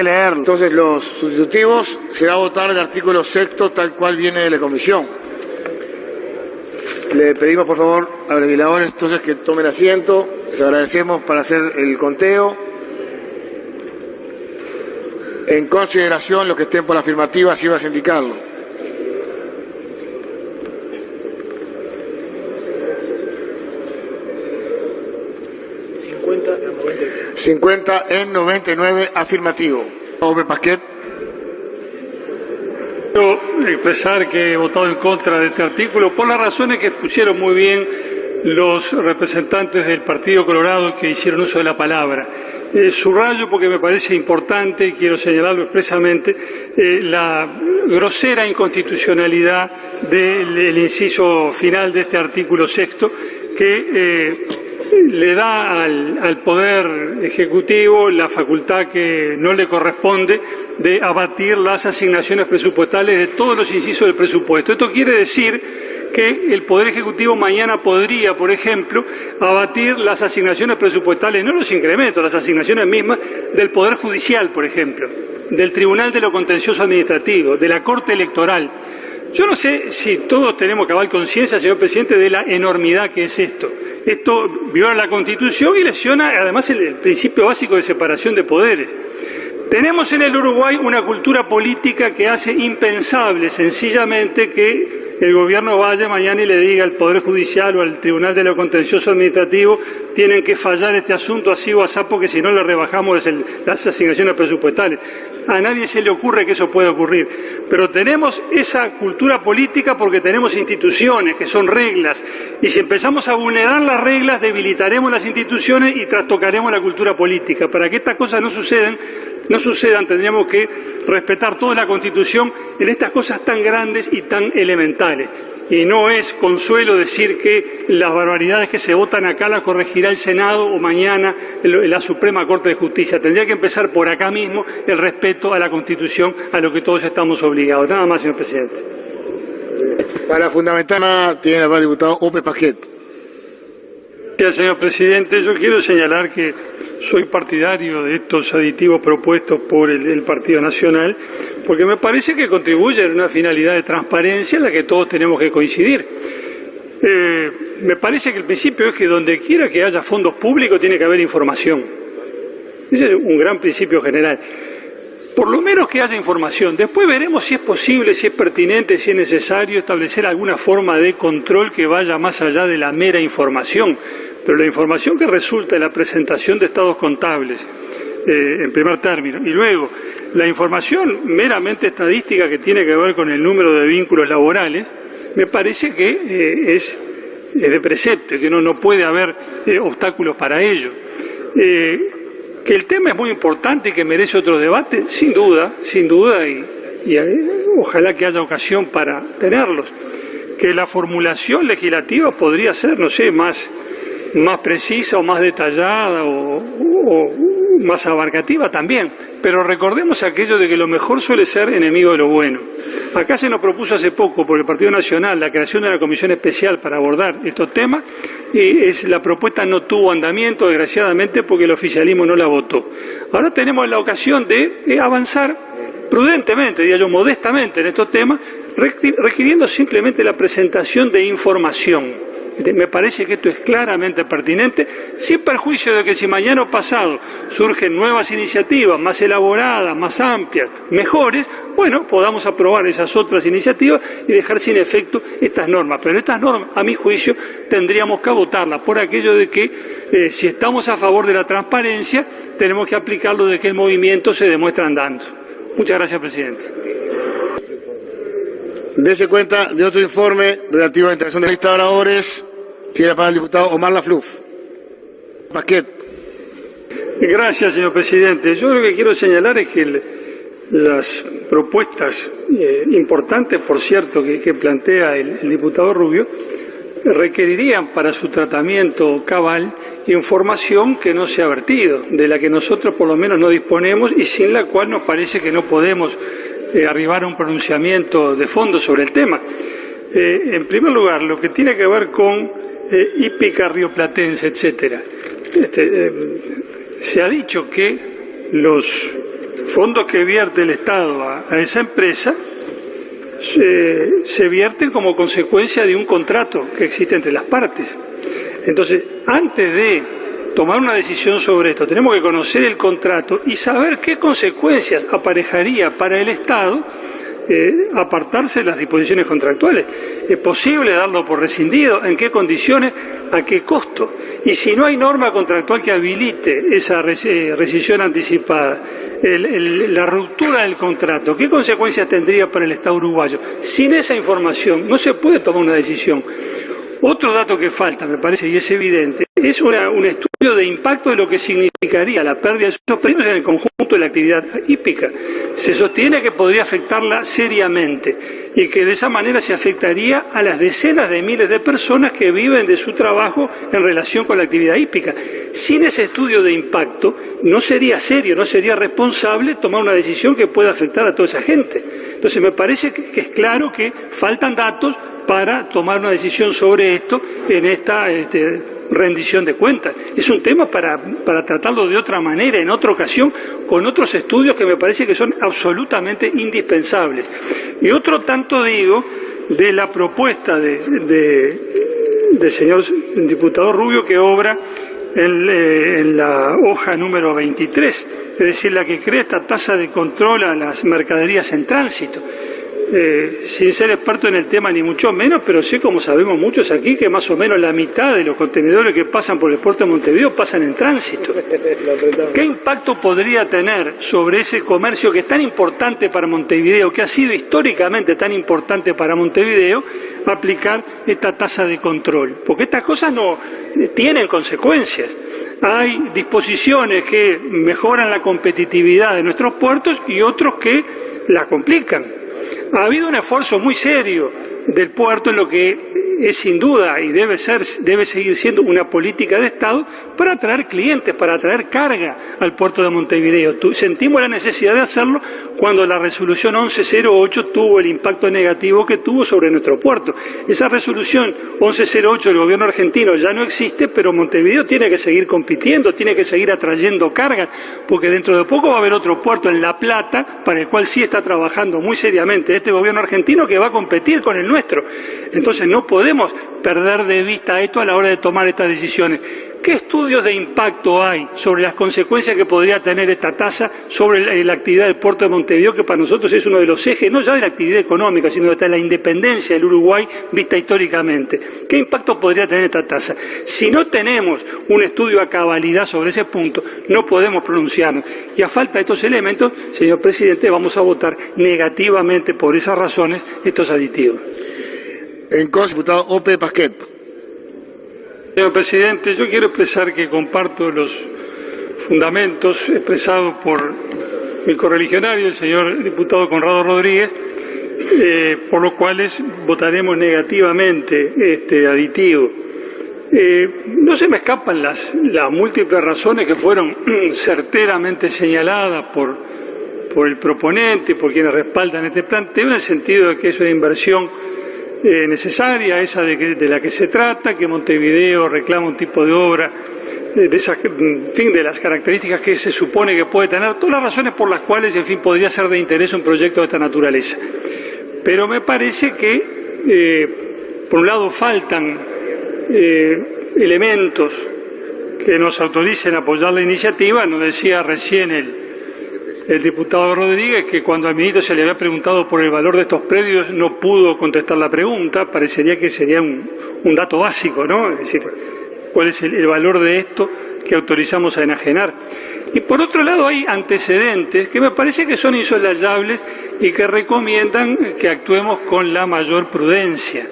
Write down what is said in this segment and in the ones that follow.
Leerlo. Entonces, los sustitutivos, se va a votar el artículo 6º tal cual viene de la comisión. Le pedimos, por favor, a los legisladores entonces que tomen asiento. Les agradecemos para hacer el conteo. En consideración, los que estén por la afirmativa, así vas a indicarlo. ¿50 en 99? 50 en 99, afirmativo. Ove Pasquet. Quiero expresar que he votado en contra de este artículo por las razones que expusieron muy bien los representantes del Partido Colorado que hicieron uso de la palabra. Subrayo porque me parece importante, y quiero señalarlo expresamente, la grosera inconstitucionalidad del inciso final de este artículo 6º que le da al Poder Ejecutivo la facultad que no le corresponde de abatir las asignaciones presupuestales de todos los incisos del presupuesto. Esto quiere decir que el Poder Ejecutivo mañana podría, por ejemplo, abatir las asignaciones presupuestales, no los incrementos, las asignaciones mismas del Poder Judicial, por ejemplo, del Tribunal de lo Contencioso Administrativo, de la Corte Electoral. Yo no sé si todos tenemos cabal conciencia, señor presidente, de la enormidad que es esto. Esto viola la Constitución y lesiona además el principio básico de separación de poderes. Tenemos en el Uruguay una cultura política que hace impensable sencillamente que el gobierno vaya mañana y le diga al Poder Judicial o al Tribunal de lo Contencioso Administrativo tienen que fallar este asunto así o así porque si no le rebajamos las asignaciones presupuestales. A nadie se le ocurre que eso pueda ocurrir. Pero tenemos esa cultura política porque tenemos instituciones que son reglas. Y si empezamos a vulnerar las reglas, debilitaremos las instituciones y trastocaremos la cultura política. Para que estas cosas no sucedan, tendríamos que respetar toda la Constitución en estas cosas tan grandes y tan elementales. Y no es consuelo decir que las barbaridades que se votan acá las corregirá el Senado o mañana la Suprema Corte de Justicia. Tendría que empezar por acá mismo el respeto a la Constitución, a lo que todos estamos obligados. Nada más, señor presidente. Para fundamentar, tiene la palabra el diputado Ove Pasquet. Gracias, señor presidente. Yo quiero señalar que soy partidario de estos aditivos propuestos por el Partido Nacional, porque me parece que contribuyen a una finalidad de transparencia en la que todos tenemos que coincidir. Me parece que el principio es que donde quiera que haya fondos públicos tiene que haber información. Ese es un gran principio general. Por lo menos que haya información. Después veremos si es posible, si es pertinente, si es necesario establecer alguna forma de control que vaya más allá de la mera información. Pero la información que resulta de la presentación de estados contables, en primer término, y luego la información meramente estadística que tiene que ver con el número de vínculos laborales, me parece que es de precepto, que no puede haber obstáculos para ello. Que el tema es muy importante y que merece otro debate, sin duda, y ojalá que haya ocasión para tenerlos. Que la formulación legislativa podría ser, no sé, más precisa o más detallada o más abarcativa también, pero recordemos aquello de que lo mejor suele ser enemigo de lo bueno. Acá se nos propuso hace poco por el Partido Nacional la creación de una comisión especial para abordar estos temas y la propuesta no tuvo andamiento, desgraciadamente, porque el oficialismo no la votó. Ahora tenemos la ocasión de avanzar prudentemente, diría yo, modestamente en estos temas, requiriendo simplemente la presentación de información. Me parece que esto es claramente pertinente, sin perjuicio de que si mañana o pasado surgen nuevas iniciativas más elaboradas, más amplias, mejores, bueno, podamos aprobar esas otras iniciativas y dejar sin efecto estas normas. Pero estas normas, a mi juicio, tendríamos que votarlas por aquello de que si estamos a favor de la transparencia, tenemos que aplicarlo de que el movimiento se demuestra andando. Muchas gracias, presidente. Dese cuenta de otro informe relativo a la intervención de legisladores. Tiene la palabra el diputado Omar Lafluf. Pasquet. Gracias, señor presidente. Yo lo que quiero señalar es que las propuestas importantes, por cierto, que plantea el diputado Rubio, requerirían para su tratamiento cabal información que no se ha vertido, de la que nosotros por lo menos no disponemos y sin la cual nos parece que no podemos arribar a un pronunciamiento de fondo sobre el tema. En primer lugar, lo que tiene que ver con hípica rioplatense, etcétera. Se ha dicho que los fondos que vierte el Estado a esa empresa se vierten como consecuencia de un contrato que existe entre las partes. Entonces, antes de tomar una decisión sobre esto, tenemos que conocer el contrato y saber qué consecuencias aparejaría para el Estado apartarse de las disposiciones contractuales. ¿Es posible darlo por rescindido? ¿En qué condiciones? ¿A qué costo? Y si no hay norma contractual que habilite esa rescisión anticipada, la ruptura del contrato, ¿qué consecuencias tendría para el Estado uruguayo? Sin esa información no se puede tomar una decisión. Otro dato que falta, me parece, y es evidente, es un estudio de impacto de lo que significaría la pérdida de esos predios en el conjunto de la actividad hípica. Se sostiene que podría afectarla seriamente y que de esa manera se afectaría a las decenas de miles de personas que viven de su trabajo en relación con la actividad hípica. Sin ese estudio de impacto no sería serio, no sería responsable tomar una decisión que pueda afectar a toda esa gente. Entonces me parece que es claro que faltan datos para tomar una decisión sobre esto en esta rendición de cuentas. Es un tema para tratarlo de otra manera, en otra ocasión, con otros estudios que me parece que son absolutamente indispensables. Y otro tanto digo de la propuesta del señor diputado Rubio que obra en la hoja número 23, es decir, la que crea esta tasa de control a las mercaderías en tránsito. Sin ser experto en el tema ni mucho menos, pero sé, como sabemos muchos aquí, que más o menos la mitad de los contenedores que pasan por el puerto de Montevideo pasan en tránsito. ¿Qué impacto podría tener sobre ese comercio que es tan importante para Montevideo, que ha sido históricamente tan importante para Montevideo, aplicar esta tasa de control? Porque estas cosas no tienen consecuencias. Hay disposiciones que mejoran la competitividad de nuestros puertos y otros que la complican. Ha habido un esfuerzo muy serio del puerto en lo que es sin duda y debe seguir siendo una política de Estado para atraer clientes, para atraer carga al puerto de Montevideo. Sentimos la necesidad de hacerlo cuando la resolución 1108 tuvo el impacto negativo que tuvo sobre nuestro puerto. Esa resolución 1108 del gobierno argentino ya no existe, pero Montevideo tiene que seguir compitiendo, tiene que seguir atrayendo cargas, porque dentro de poco va a haber otro puerto en La Plata, para el cual sí está trabajando muy seriamente este gobierno argentino, que va a competir con el nuestro. Entonces no podemos perder de vista esto a la hora de tomar estas decisiones. ¿Qué estudios de impacto hay sobre las consecuencias que podría tener esta tasa sobre la actividad del puerto de Montevideo, que para nosotros es uno de los ejes, no ya de la actividad económica, sino de la independencia del Uruguay vista históricamente? ¿Qué impacto podría tener esta tasa? Si no tenemos un estudio a cabalidad sobre ese punto, no podemos pronunciarnos. Y a falta de estos elementos, señor presidente, vamos a votar negativamente por esas razones estos aditivos. En cosa, diputado Ope Pasquet. Señor presidente, yo quiero expresar que comparto los fundamentos expresados por mi correligionario, el señor diputado Conrado Rodríguez, por los cuales votaremos negativamente este aditivo. No se me escapan las múltiples razones que fueron certeramente señaladas por el proponente, por quienes respaldan este planteo, en el sentido de que es una inversión necesaria, esa de la que se trata, que Montevideo reclama un tipo de obra de las características que se supone que puede tener, todas las razones por las cuales, en fin, podría ser de interés un proyecto de esta naturaleza. Pero me parece que, por un lado, faltan elementos que nos autoricen a apoyar la iniciativa. Nos decía recién el diputado Rodríguez que cuando al ministro se le había preguntado por el valor de estos predios no pudo contestar la pregunta. Parecería que sería un dato básico, ¿no? Es decir, ¿cuál es el valor de esto que autorizamos a enajenar? Y por otro lado hay antecedentes que me parece que son insoslayables y que recomiendan que actuemos con la mayor prudencia.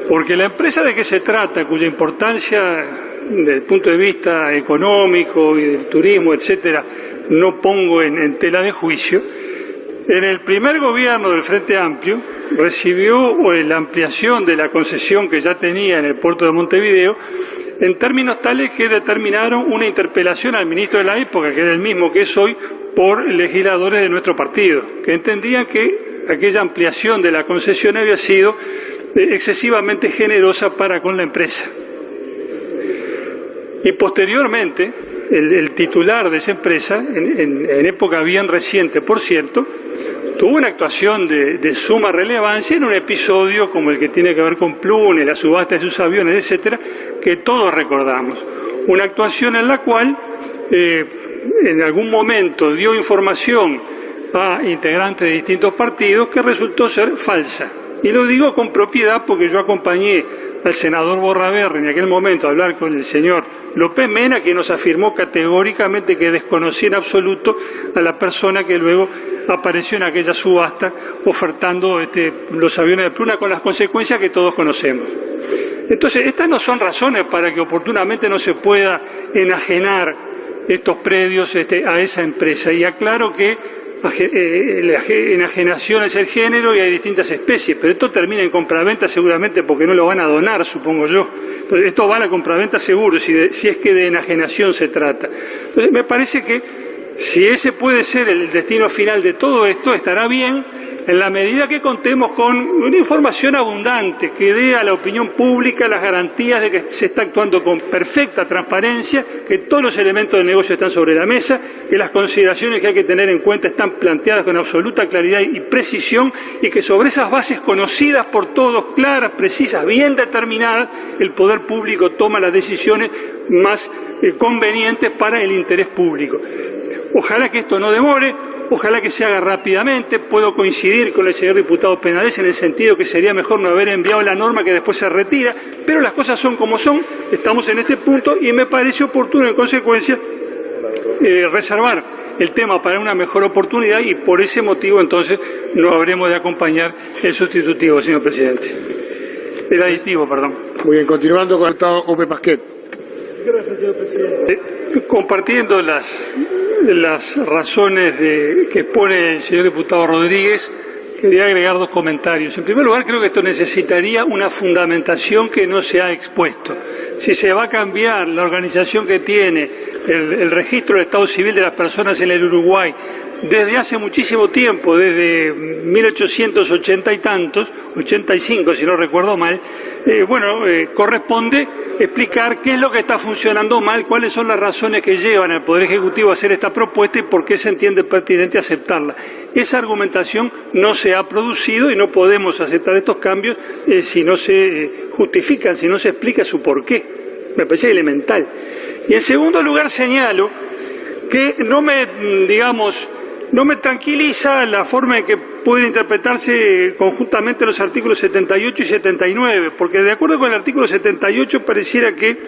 Porque la empresa de que se trata, cuya importancia desde el punto de vista económico y del turismo, etcétera, no pongo en tela de juicio, en el primer gobierno del Frente Amplio recibió la ampliación de la concesión que ya tenía en el puerto de Montevideo en términos tales que determinaron una interpelación al ministro de la época, que era el mismo que es hoy, por legisladores de nuestro partido, que entendían que aquella ampliación de la concesión había sido excesivamente generosa para con la empresa. Y posteriormente, el titular de esa empresa, en época bien reciente, por cierto, tuvo una actuación de suma relevancia en un episodio como el que tiene que ver con Plune, la subasta de sus aviones, etcétera, que todos recordamos. Una actuación en la cual en algún momento dio información a integrantes de distintos partidos que resultó ser falsa. Y lo digo con propiedad porque yo acompañé al senador Borraberry en aquel momento a hablar con el señor López Mena, que nos afirmó categóricamente que desconocía en absoluto a la persona que luego apareció en aquella subasta ofertando los aviones de Pluna, con las consecuencias que todos conocemos. Entonces, estas no son razones para que oportunamente no se pueda enajenar estos predios a esa empresa. Y aclaro que la enajenación es el género y hay distintas especies, pero esto termina en compraventa seguramente porque no lo van a donar, supongo yo. Entonces, esto va a la compraventa seguro, si es que de enajenación se trata. Entonces, me parece que si ese puede ser el destino final de todo esto, estará bien en la medida que contemos con una información abundante que dé a la opinión pública las garantías de que se está actuando con perfecta transparencia, que todos los elementos del negocio están sobre la mesa, que las consideraciones que hay que tener en cuenta están planteadas con absoluta claridad y precisión, y que sobre esas bases conocidas por todos, claras, precisas, bien determinadas, el poder público toma las decisiones más convenientes para el interés público. Ojalá que esto no demore. Ojalá que se haga rápidamente. Puedo coincidir con el señor diputado Penades en el sentido que sería mejor no haber enviado la norma que después se retira, pero las cosas son como son, estamos en este punto y me parece oportuno en consecuencia reservar el tema para una mejor oportunidad y por ese motivo entonces no habremos de acompañar el sustitutivo, señor presidente. El aditivo, perdón. Muy bien, continuando con el diputado Ope Pasquet. Gracias, señor presidente. Compartiendo las razones que expone el señor diputado Rodríguez, quería agregar dos comentarios. En primer lugar, creo que esto necesitaría una fundamentación que no se ha expuesto. Si se va a cambiar la organización que tiene el registro del Estado Civil de las personas en el Uruguay desde hace muchísimo tiempo, desde 1880 y tantos, 85 si no recuerdo mal, corresponde explicar qué es lo que está funcionando mal, cuáles son las razones que llevan al Poder Ejecutivo a hacer esta propuesta y por qué se entiende pertinente aceptarla. Esa argumentación no se ha producido y no podemos aceptar estos cambios si no se justifican, si no se explica su porqué. Me parece elemental. Y en segundo lugar señalo que no me tranquiliza la forma en que pueden interpretarse conjuntamente los artículos 78 y 79, porque de acuerdo con el artículo 78 pareciera que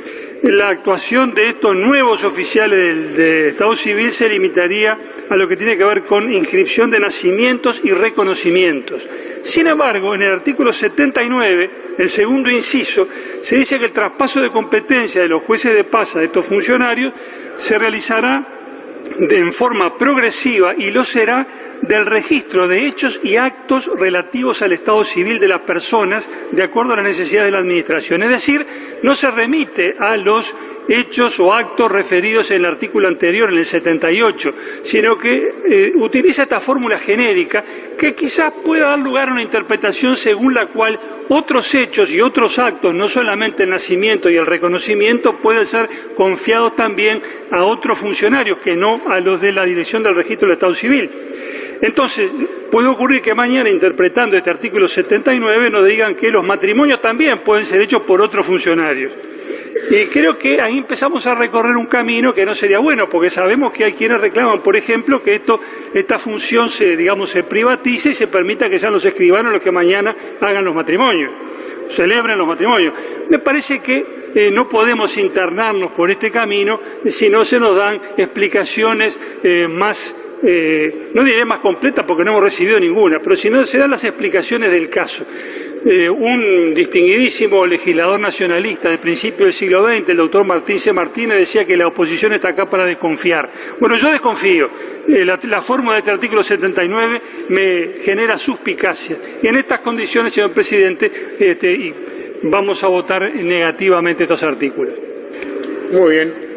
la actuación de estos nuevos oficiales del Estado Civil se limitaría a lo que tiene que ver con inscripción de nacimientos y reconocimientos. Sin embargo, en el artículo 79, el segundo inciso, se dice que el traspaso de competencia de los jueces de paz a estos funcionarios se realizará en forma progresiva y lo será del registro de hechos y actos relativos al estado civil de las personas de acuerdo a las necesidades de la Administración. Es decir, no se remite a los hechos o actos referidos en el artículo anterior, en el 78, sino que utiliza esta fórmula genérica que quizás pueda dar lugar a una interpretación según la cual otros hechos y otros actos, no solamente el nacimiento y el reconocimiento, pueden ser confiados también a otros funcionarios que no a los de la Dirección del Registro del Estado Civil. Entonces, puede ocurrir que mañana, interpretando este artículo 79, nos digan que los matrimonios también pueden ser hechos por otros funcionarios. Y creo que ahí empezamos a recorrer un camino que no sería bueno, porque sabemos que hay quienes reclaman, por ejemplo, que esta función se privatice y se permita que sean los escribanos los que mañana hagan los matrimonios, celebren los matrimonios. Me parece que no podemos internarnos por este camino si no se nos dan explicaciones más, no diré más completas porque no hemos recibido ninguna, pero si no se dan las explicaciones del caso. Un distinguidísimo legislador nacionalista de principios del siglo XX, el doctor Martín C. Martínez, decía que la oposición está acá para desconfiar. Bueno, yo desconfío. La fórmula de este artículo 79 me genera suspicacia. Y en estas condiciones, señor presidente, vamos a votar negativamente estos artículos. Muy bien.